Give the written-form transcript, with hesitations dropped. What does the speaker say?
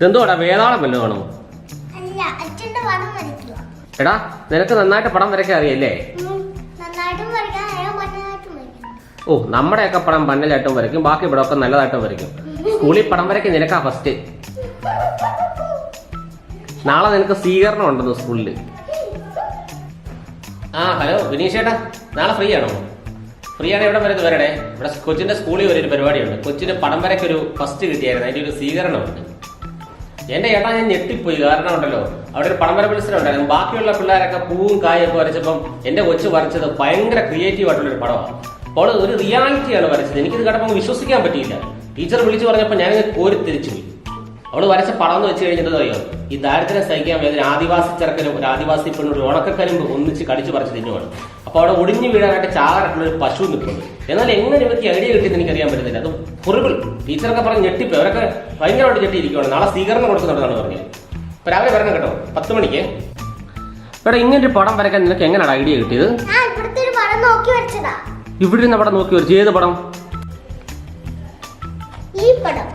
ഇതെന്തോടാ വേതാളം വല്ലതാണോ? എടാ നിനക്ക് നന്നായിട്ട് പടം വരയ്ക്കാൻ അറിയല്ലേ? ഓ നമ്മുടെയൊക്കെ പടം പന്നലായിട്ടും വരയ്ക്കും, ബാക്കി പടമൊക്കെ നല്ലതായിട്ടും വരയ്ക്കും. സ്കൂളിൽ പടം വരയ്ക്കും നിനക്കാ ഫസ്റ്റ്. നാളെ നിനക്ക് സ്വീകരണം ഉണ്ടെന്ന് സ്കൂളില്. ആ ഹലോ വിനീഷ് ചേട്ടാ, നാളെ ഫ്രീ ആണോ? ഫ്രീ ആണ് ഇവിടെ വരെ വരണേ. ഇവിടെ കൊച്ചിന്റെ സ്കൂളിൽ ഒരു പരിപാടിയുണ്ട്. കൊച്ചിന് പടം വരയ്ക്കൊരു ഫസ്റ്റ് കിട്ടിയായിരുന്നു, അതിന്റെ ഒരു സ്വീകരണമുണ്ട്. എന്റെ ചേട്ടാ ഞാൻ ഞെട്ടിപ്പോയി. കാരണം ഉണ്ടല്ലോ അവിടെ ഒരു പടം വര മത്സരം ഉണ്ടായിരുന്നു. ബാക്കിയുള്ള പിള്ളേരൊക്കെ പൂവും കായൊക്കെ വരച്ചപ്പം എന്റെ കൊച്ചു വരച്ചത് ഭയങ്കര ക്രിയേറ്റീവ് ആയിട്ടുള്ളൊരു പടമാണ്. അപ്പോൾ ഒരു റിയാലിറ്റിയാണ് വരച്ചത്. എനിക്കിത് കണ്ടപ്പോൾ വിശ്വസിക്കാൻ പറ്റിയില്ല. ടീച്ചർ വിളിച്ചു പറഞ്ഞപ്പോൾ ഞാനിത് കോരി തിരിച്ചുപോയി. അവള് വരച്ച പടം എന്ന് വെച്ച് കഴിഞ്ഞിട്ട് അറിയോ, ഈ ദാരിദ്ര്യം സഹിക്കാൻ വേണ്ടി ആദിവാസി ചെറുക്കനും ഒരു ആദിവാസി പെണ്ണും ഒരു ഉണക്കക്കരിമ്പ് ഒന്നിച്ച് കടിച്ചു പറിച്ച് തിന്നുവാണ്. അപ്പൊ അവിടെ ഒടിഞ്ഞു വീഴാനായിട്ട് ചാകരട്ടുള്ള ഒരു പശു നിൽക്കുന്നത്. എന്നാൽ എങ്ങനെ ഇവർക്ക് ഐഡിയ കിട്ടിയെന്ന് എനിക്കറിയാൻ പറ്റുന്നില്ല. അത് ഹൊറിബിൾ. ടീച്ചറൊക്കെ പറഞ്ഞ് ഞെട്ടിപ്പോ അവരൊക്കെ ഭയങ്കരമായിട്ട് ഞെട്ടിയിരിക്കുകയാണ്. നാളെ സ്വീകരണം കൊടുക്കുന്നുണ്ടെന്നാണ് പറഞ്ഞത്. ഇപ്പൊ രാവിലെ വരണം കേട്ടോ, 10 മണിക്ക്. ഇവിടെ ഇങ്ങനൊരു പടം വരയ്ക്കാൻ നിനക്ക് എങ്ങനെയാണ് ഐഡിയ കിട്ടിയത്? ഇവിടെ ഇരുന്ന പടം നോക്കി വരച്ചു. ഏത് പടം? ഈ പടം.